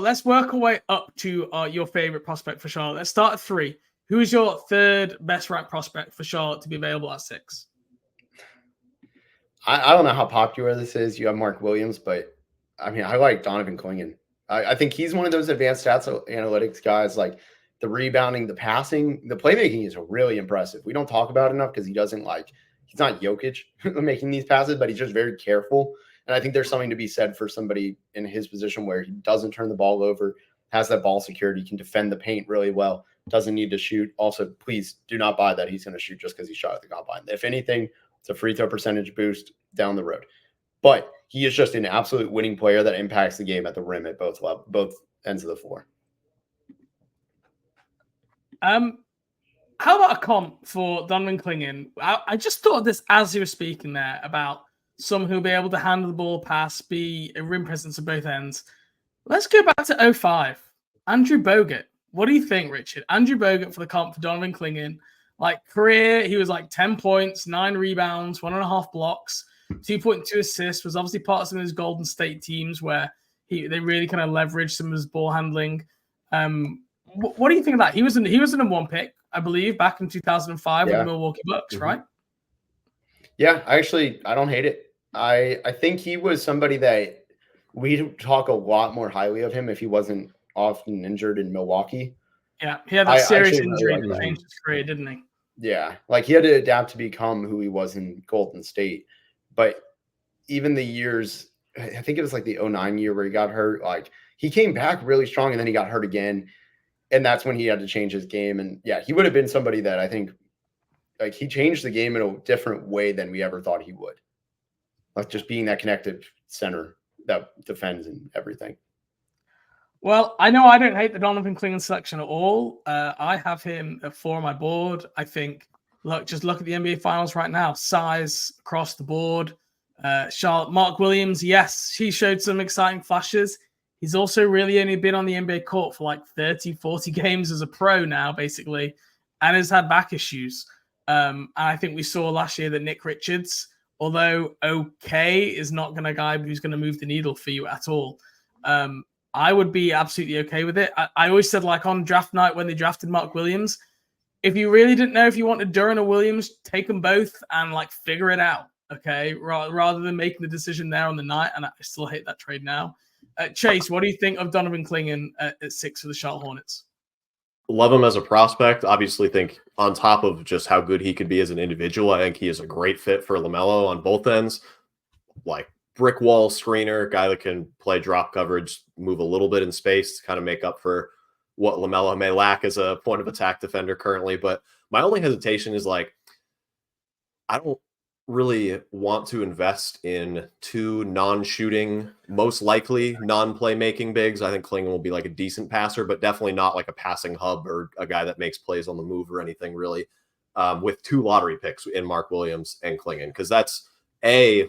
Let's work our way up to your favorite prospect for Charlotte. Let's start at 3. Who is your third best ranked prospect for Charlotte to be available at 6? I don't know how popular this is. You have Mark Williams, but I mean, I like Donovan Clingan. I think he's one of those advanced stats analytics guys. Like the rebounding, the passing, the playmaking is really impressive. We don't talk about it enough because he's not Jokic making these passes, but he's just very careful. And I think there's something to be said for somebody in his position where he doesn't turn the ball over, has that ball security, can defend the paint really well, doesn't need to shoot. Also, please do not buy that he's going to shoot just because he shot at the combine. If anything, it's a free throw percentage boost down the road. But he is just an absolute winning player that impacts the game at the rim at both ends of the floor. How about a comp for Donovan Clingan? I just thought of this as you were speaking there about someone who'll be able to handle the ball, pass, be a rim presence at both ends. Let's go back to 2005. Andrew Bogut. What do you think, Richard? Andrew Bogut for the comp for Donovan Clingan. Like career, he was like 10 points, 9 rebounds, 1.5 blocks, 2.2 assists, was obviously part of some of his Golden State teams where they really kind of leveraged some of his ball handling. What do you think of that? He was a number 1 pick, I believe, back in 2005 with the Milwaukee Bucks, right? Yeah, actually, I don't hate it. I think he was somebody that we'd talk a lot more highly of him if he wasn't often injured in Milwaukee. Yeah, he had that serious injury that changed his career, didn't he? Yeah, like he had to adapt to become who he was in Golden State. But even the years, I think it was like the 2009 year where he got hurt, like he came back really strong and then he got hurt again. And that's when he had to change his game. And yeah, he would have been somebody that I think like he changed the game in a different way than we ever thought he would. Like just being that connective center that defends and everything. Well, I know I don't hate the Donovan Clingan selection at all. I have him at 4 on my board. I think, just look at the NBA Finals right now. Size across the board. Charlotte, Mark Williams, yes, he showed some exciting flashes. He's also really only been on the NBA court for like 30, 40 games as a pro now, basically, and has had back issues. And I think we saw last year that Nick Richards, although okay, is not going to guy who's going to move the needle for you at all. I would be absolutely okay with it. I always said, like on draft night when they drafted Mark Williams, if you really didn't know if you wanted Duran or Williams, take them both and like figure it out, okay? Rather than making the decision there on the night, and I still hate that trade now. Chase, what do you think of Donovan Clingan at 6 for the Charlotte Hornets? Love him as a prospect. Obviously think on top of just how good he could be as an individual, I think he is a great fit for LaMelo on both ends. Like brick wall screener, guy that can play drop coverage, move a little bit in space to kind of make up for what LaMelo may lack as a point of attack defender currently. But my only hesitation is like, I don't really want to invest in 2 non-shooting, most likely non-playmaking bigs. I think Clingan will be like a decent passer, but definitely not like a passing hub or a guy that makes plays on the move or anything really, with 2 lottery picks in Mark Williams and Clingan, because that's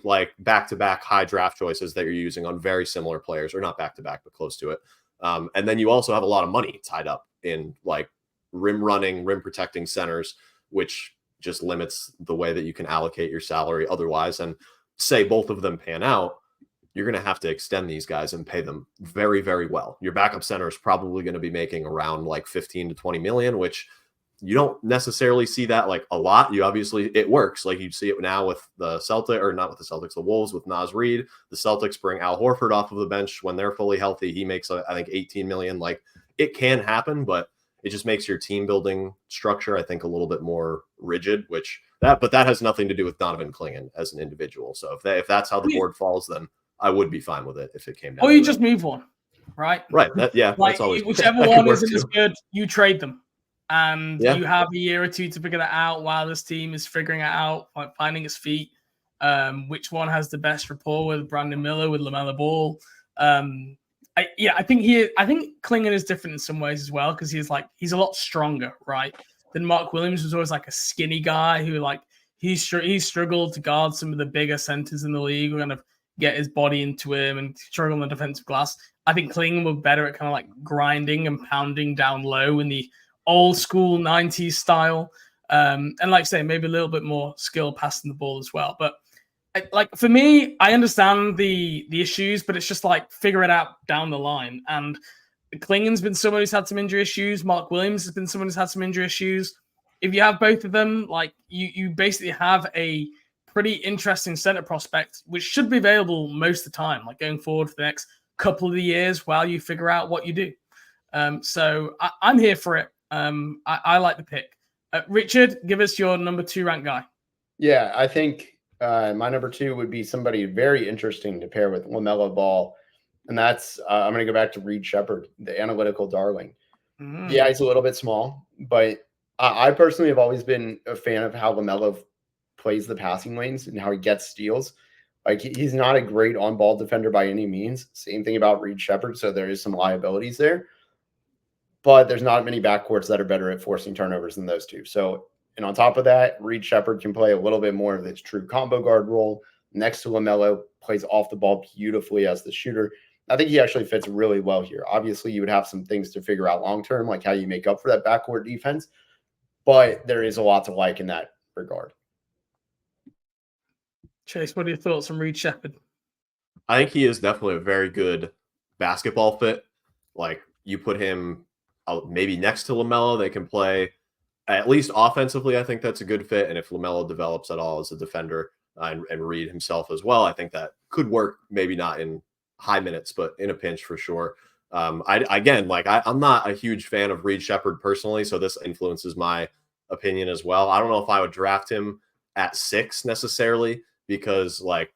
like back-to-back high draft choices that you're using on very similar players, or not back-to-back, but close to it. And then you also have a lot of money tied up in like rim running, rim protecting centers, which just limits the way that you can allocate your salary otherwise. And say both of them pan out, you're going to have to extend these guys and pay them very, very well. Your backup center is probably going to be making around like 15 to 20 million, which you don't necessarily see that like a lot. It works. Like you see it now with the the Wolves with Naz Reid. The Celtics bring Al Horford off of the bench when they're fully healthy. He makes, I think, 18 million. Like it can happen, but it just makes your team building structure, I think, a little bit more rigid, but that has nothing to do with Donovan Clingan as an individual. So if that's how the board falls, then I would be fine with it if it came down. Or you just move one, right? Right. Like, that's always whichever one isn't as good, you trade them. And you have a year or 2 to figure that out while this team is figuring it out, like finding its feet. Which one has the best rapport with Brandon Miller, with LaMelo Ball? I think Clingan is different in some ways as well, because he's a lot stronger, right? Than Mark Williams was always like a skinny guy who like he struggled to guard some of the bigger centers in the league, kind of get his body into him and struggle on the defensive glass. I think Clingan was better at kind of like grinding and pounding down low in the old school 90s style. And like I say, maybe a little bit more skill passing the ball as well. But like for me, I understand the issues, but it's just like figure it out down the line. And Klingen's been someone who's had some injury issues. Mark Williams has been someone who's had some injury issues. If you have both of them, like you basically have a pretty interesting center prospect, which should be available most of the time, like going forward for the next couple of years while you figure out what you do. So I'm here for it. I like the pick. Richard, give us your number 2 ranked guy. Yeah, I think my number 2 would be somebody very interesting to pair with LaMelo Ball. And that's, I'm going to go back to Reed Shepherd, the analytical darling. Yeah, he's a little bit small, but I personally have always been a fan of how LaMelo plays the passing lanes and how he gets steals. Like, he's not a great on-ball defender by any means. Same thing about Reed Shepherd, so there is some liabilities there. But there's not many backcourts that are better at forcing turnovers than those two. So, and on top of that, Reed Shepherd can play a little bit more of this true combo guard role next to LaMelo, plays off the ball beautifully as the shooter. I think he actually fits really well here. Obviously, you would have some things to figure out long-term, like how you make up for that backcourt defense. But there is a lot to like in that regard. Chase, what are your thoughts on Reed Shepherd? I think he is definitely a very good basketball fit. Like, you put him maybe next to LaMelo, they can play at least offensively. I think that's a good fit. And if LaMelo develops at all as a defender and Reed himself as well, I think that could work. Maybe not in high minutes, but in a pinch for sure. I'm not a huge fan of Reed Shepherd personally, so this influences my opinion as well. I don't know if I would draft him at 6 necessarily, because like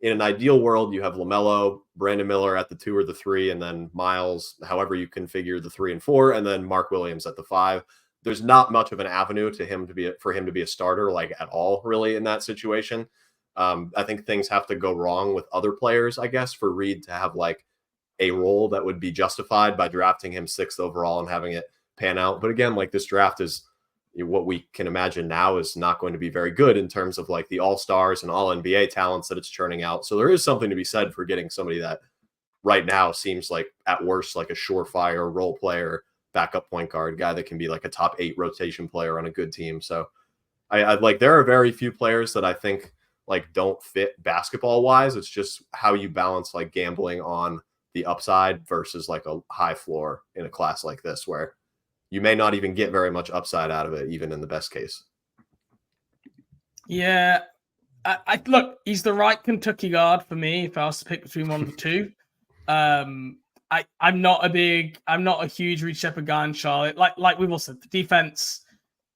in an ideal world, you have LaMelo, Brandon Miller at the 2 or the 3, and then Miles, however you configure the 3 and 4, and then Mark Williams at the 5. There's not much of an avenue for him to be a starter, like at all, really, in that situation. I think things have to go wrong with other players, I guess, for Reed to have like a role that would be justified by drafting him 6th overall and having it pan out. But again, like, this draft is what we can imagine now is not going to be very good in terms of like the all-stars and all NBA talents that it's churning out. So there is something to be said for getting somebody that right now seems like at worst like a surefire role player, backup point guard guy that can be like a top 8 rotation player on a good team. So I like, there are very few players that I think like don't fit basketball wise. It's just how you balance like gambling on the upside versus like a high floor in a class like this, where you may not even get very much upside out of it, even in the best case. Yeah, I look, he's the right Kentucky guard for me if I was to pick between one of the two. I'm not a huge Reed Shepherd guy in Charlotte. Like we've all said, the defense,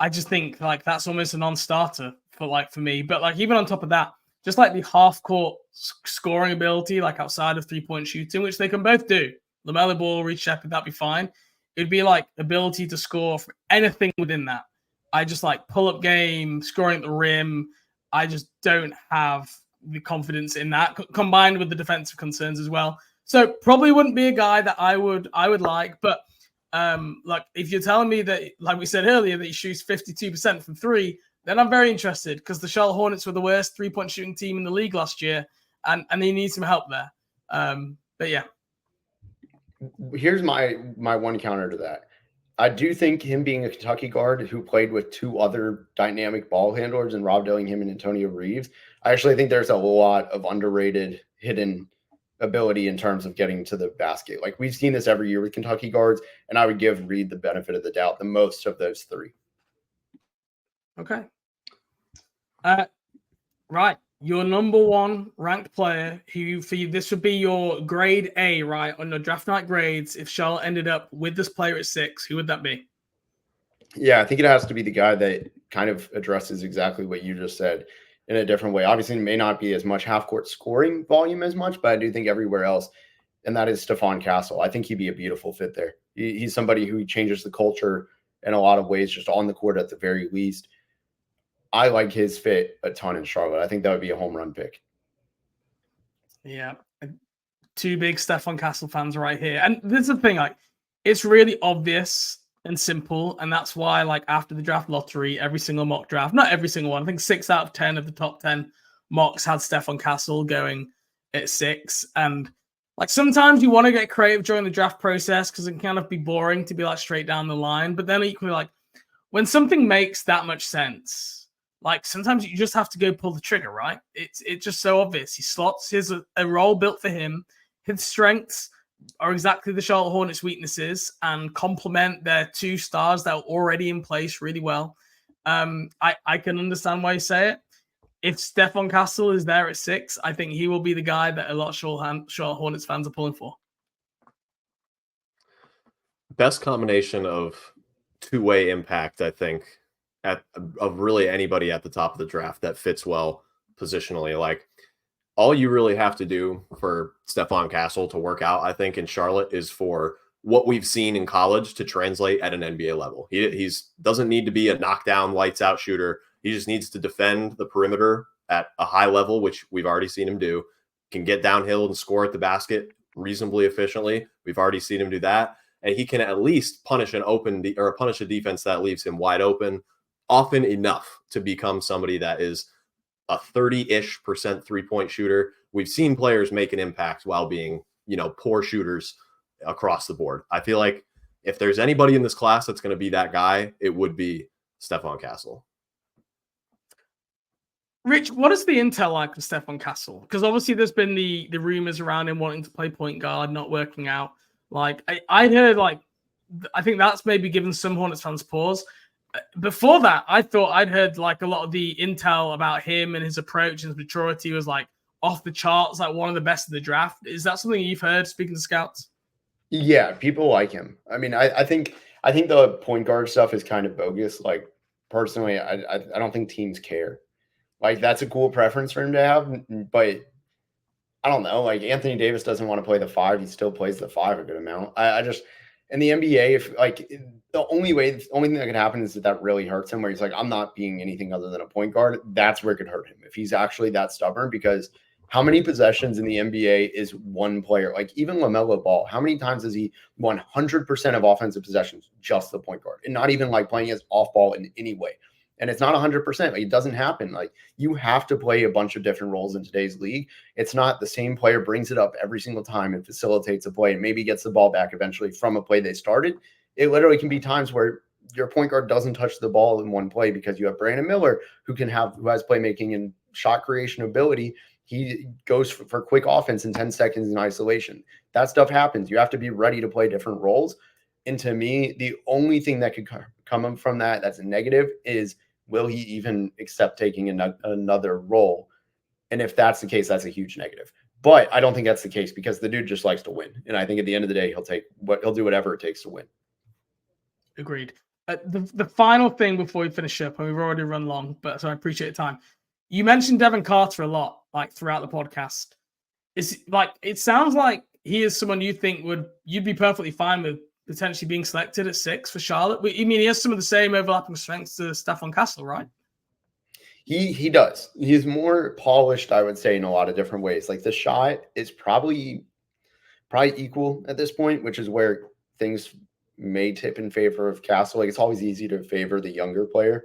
I just think like that's almost a non-starter for me. But like even on top of that, just like the half-court scoring ability, like outside of 3-point shooting, which they can both do. LaMelo Ball, Reed Shepherd, that'd be fine. It'd be like ability to score from anything within that. I just like pull-up game, scoring at the rim. I just don't have the confidence in that, combined with the defensive concerns as well. So probably wouldn't be a guy that I would like. But like if you're telling me that, like we said earlier, that he shoots 52% from 3, then I'm very interested, because the Charlotte Hornets were the worst 3-point shooting team in the league last year, and he needs some help there. But yeah. Here's my one counter to that. I do think him being a Kentucky guard who played with 2 other dynamic ball handlers in Rob Dillingham and Antonio Reeves, I actually think there's a lot of underrated hidden ability in terms of getting to the basket. Like, we've seen this every year with Kentucky guards, and I would give Reed the benefit of the doubt the most of those 3. Okay. Right. Your number 1 ranked player, who for you, this would be your grade A, right, on your draft night grades. If Charlotte ended up with this player at 6, who would that be? Yeah, I think it has to be the guy that kind of addresses exactly what you just said in a different way. Obviously, it may not be as much half-court scoring volume as much, but I do think everywhere else, and that is Stephon Castle. I think he'd be a beautiful fit there. He's somebody who changes the culture in a lot of ways, just on the court at the very least. I like his fit a ton in Charlotte. I think that would be a home run pick. Yeah. 2 big Stephon Castle fans right here. And this is the thing, like, it's really obvious and simple. And that's why, like, after the draft lottery, every single mock draft, not every single one, I think 6 out of 10 of the top 10 mocks had Stephon Castle going at 6. And like, sometimes you want to get creative during the draft process because it can kind of be boring to be like straight down the line. But then equally, like, when something makes that much sense, like, sometimes you just have to go pull the trigger, right? It's just so obvious. He slots. Here's a role built for him. His strengths are exactly the Charlotte Hornets' weaknesses and complement their 2 stars that are already in place really well. I can understand why you say it. If Stephon Castle is there at 6, I think he will be the guy that a lot of Charlotte Hornets fans are pulling for. Best combination of two-way impact, I think, of really anybody at the top of the draft that fits well positionally. Like, all you really have to do for Stephon Castle to work out, I think, in Charlotte is for what we've seen in college to translate at an NBA level. He doesn't need to be a knockdown, lights out shooter. He just needs to defend the perimeter at a high level, which we've already seen him do. Can get downhill and score at the basket reasonably efficiently. We've already seen him do that. And he can at least punish punish a defense that leaves him wide open often enough to become somebody that is a 30-ish% three-point shooter. We've seen players make an impact while being, poor shooters across the board. I feel like if there's anybody in this class that's going to be that guy, it would be Stephon Castle. Rich, what is the intel like with Stephon Castle? Because obviously there's been the rumors around him wanting to play point guard, not working out. Like, I'd heard, I think that's maybe given some Hornets fans pause. Before that, I thought I'd heard, a lot of the intel about him and his approach and his maturity was, off the charts, one of the best of the draft. Is that something you've heard speaking to scouts? Yeah, people like him. I mean, I think the point guard stuff is kind of bogus. Personally, I don't think teams care. That's a cool preference for him to have, but I don't know. Anthony Davis doesn't want to play the 5. He still plays the 5 a good amount. I just, in the NBA, if the only thing that could happen is that really hurts him, where he's I'm not being anything other than a point guard. That's where it could hurt him if he's actually that stubborn. Because how many possessions in the NBA is one player? Even LaMelo Ball, how many times has he 100% of offensive possessions just the point guard and not even playing his off ball in any way? And it's not 100%. It doesn't happen. You have to play a bunch of different roles in today's league. It's not the same player brings it up every single time and facilitates a play and maybe gets the ball back eventually from a play they started. It literally can be times where your point guard doesn't touch the ball in one play because you have Brandon Miller who has playmaking and shot creation ability. He goes for quick offense in 10 seconds in isolation. That stuff happens. You have to be ready to play different roles. And to me, the only thing that could come from that that's a negative is, will he even accept taking another role? And if that's the case, that's a huge negative. But I don't think that's the case because the dude just likes to win. And I think at the end of the day, he'll do whatever it takes to win. Agreed. The final thing before we finish up, and we've already run long, but so I appreciate your time. You mentioned Devin Carter a lot, throughout the podcast. It sounds like he is someone you think you'd be perfectly fine with potentially being selected at 6 for Charlotte. I mean, he has some of the same overlapping strengths to Stephon Castle, right? He does. He's more polished, I would say, in a lot of different ways. The shot is probably equal at this point, which is where things may tip in favor of Castle. It's always easy to favor the younger player,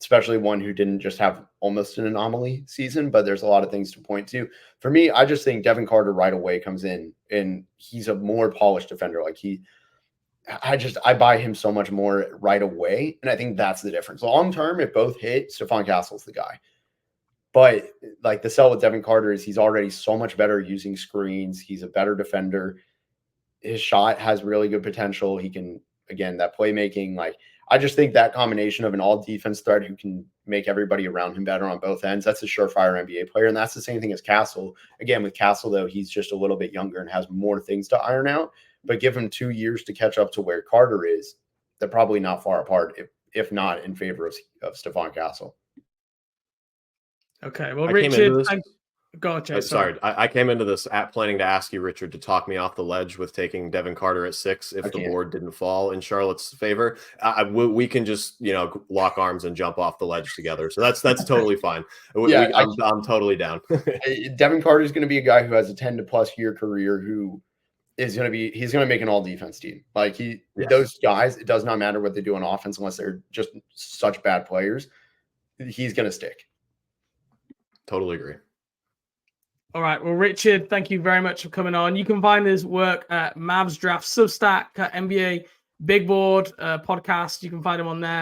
especially one who didn't just have almost an anomaly season, but there's a lot of things to point to. For me, I just think Devin Carter right away comes in and he's a more polished defender. I buy him so much more right away. And I think that's the difference. Long term, if both hit, Stephon Castle's the guy. But the sell with Devin Carter is he's already so much better using screens. He's a better defender. His shot has really good potential. He can, again, that playmaking, I just think that combination of an all defense threat who can make everybody around him better on both ends, that's a surefire NBA player. And that's the same thing as Castle. Again, with Castle, though, he's just a little bit younger and has more things to iron out. But give him 2 years to catch up to where Carter is. They're probably not far apart, if not in favor of Stephon Castle. Okay, well, Richard, go on, Jay. Sorry, I came into this planning to ask you, Richard, to talk me off the ledge with taking Devin Carter at 6 if the board didn't fall in Charlotte's favor. We can just lock arms and jump off the ledge together. So that's totally fine. I'm totally down. Devin Carter is going to be a guy who has a 10+ year career who he's going to make an all defense team. Those guys, it does not matter what they do on offense unless they're just such bad players. He's going to stick. Totally agree. All right. Well, Richard, thank you very much for coming on. You can find his work at Mavs Draft Substack, NBA Big Board podcast. You can find him on there.